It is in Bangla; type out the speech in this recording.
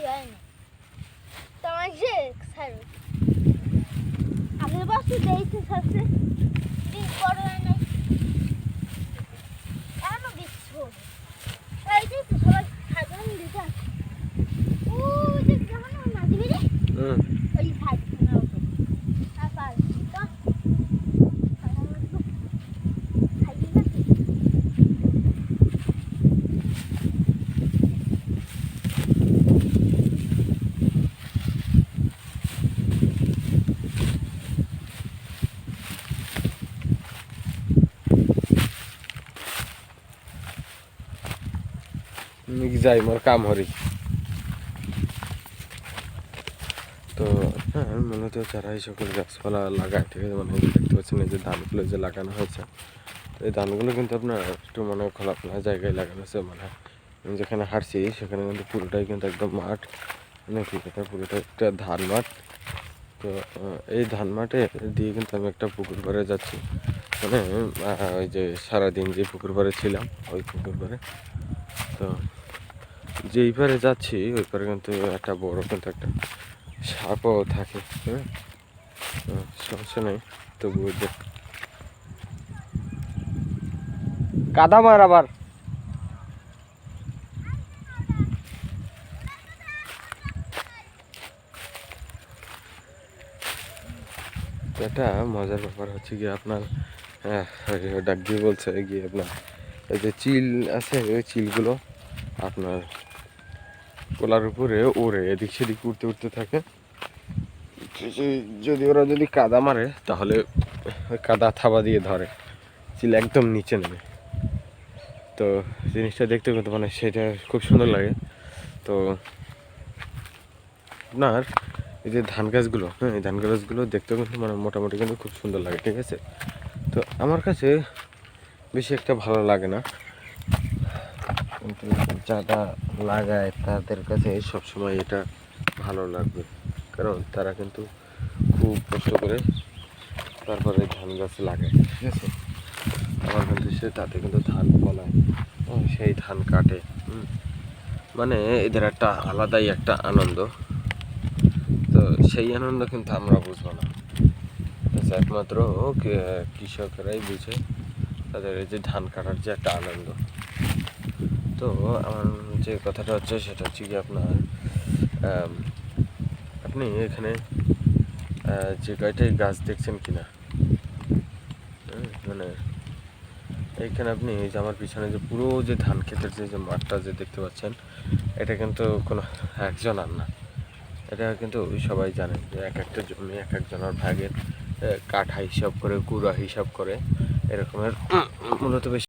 হয় না তোমার যে স্যার আগের বছর দিয়েছে সাথে দিন বড় হয় না এমন দিচ্ছ এই যে তো সবাই সাধারণ দিতে ও যে কেমন না দিবি রে ওই সাইড না তারপর তো যাই মোর কাম হরি তো হ্যাঁ মূলত যারা এই সকল গাছপালা লাগায় ঠিক আছে মানে দেখতে পাচ্ছেন এই যে ধানগুলো যে লাগানো হয়েছে এই ধানগুলো কিন্তু আপনার একটু মানে খোলাখোলা জায়গায় লাগানো হয়েছে মানে আমি যেখানে হাঁটছি সেখানে কিন্তু পুরোটাই কিন্তু একদম মাঠ মানে কি এটা পুরোটা একটা ধান মাঠ তো এই ধান মাঠে দিয়ে কিন্তু আমি একটা পুকুর পাড়ে যাচ্ছি মানে ওই যে সারাদিন যে পুকুর পাড়ে ছিলাম ওই পুকুর পাড়ে তো যেই পারে যাচ্ছি ওই পারে কিন্তু একটা বড় কিন্তু একটা সাপও থাকে হ্যাঁ সমস্যা নেই তবুও কাদা মার আবার এটা মজার ব্যাপার হচ্ছে গিয়ে আপনার ডাক দিয়ে বলছে গিয়ে আপনার এই যে চিল আছে ওই চিলগুলো আপনার কোলার উপরে ওড়ে এদিক সেদিক উঠতে উঠতে থাকে যদি ওরা যদি কাদা মারে তাহলে ওই কাদা থাবা দিয়ে ধরে চিল একদম নিচে নেমে তো জিনিসটা দেখতে কিন্তু মানে সেটা খুব সুন্দর লাগে তো আপনার এই যে ধান গাছগুলো হ্যাঁ এই ধান গাছগুলো দেখতেও কিন্তু মানে মোটামুটি কিন্তু খুব সুন্দর লাগে ঠিক আছে তো আমার কাছে বেশি একটা ভালো লাগে না কিন্তু যারা লাগায় তাদের কাছে সবসময় এটা ভালো লাগবে কারণ তারা কিন্তু খুব কষ্ট করে তারপরে ধান গাছ লাগায় ঠিক আছে আবার কিন্তু সে তাতে কিন্তু ধান ফলায় সেই ধান কাটে মানে এদের একটা আলাদাই একটা আনন্দ তো সেই আনন্দ কিন্তু আমরা বুঝবো না একমাত্র কৃষকরাই বুঝে তাদের এই যে ধান কাটার যে একটা আনন্দ তো আমার যে কথাটা হচ্ছে সেটা হচ্ছে কি আপনার আপনি এখানে যে কয়টাই গাছ দেখছেন কিনা মানে এইখানে আপনি এই যে আমার পিছনে যে পুরো যে ধান ক্ষেতের যে মাঠটা যে দেখতে পাচ্ছেন এটা কিন্তু কোনো একজন আর না এটা কিন্তু সবাই জানে যে এক একটা জমি এক একজনের ভাগের কাঠা হিসাব করে গুঁড়া হিসাব করে এরকমের মূলত বেশি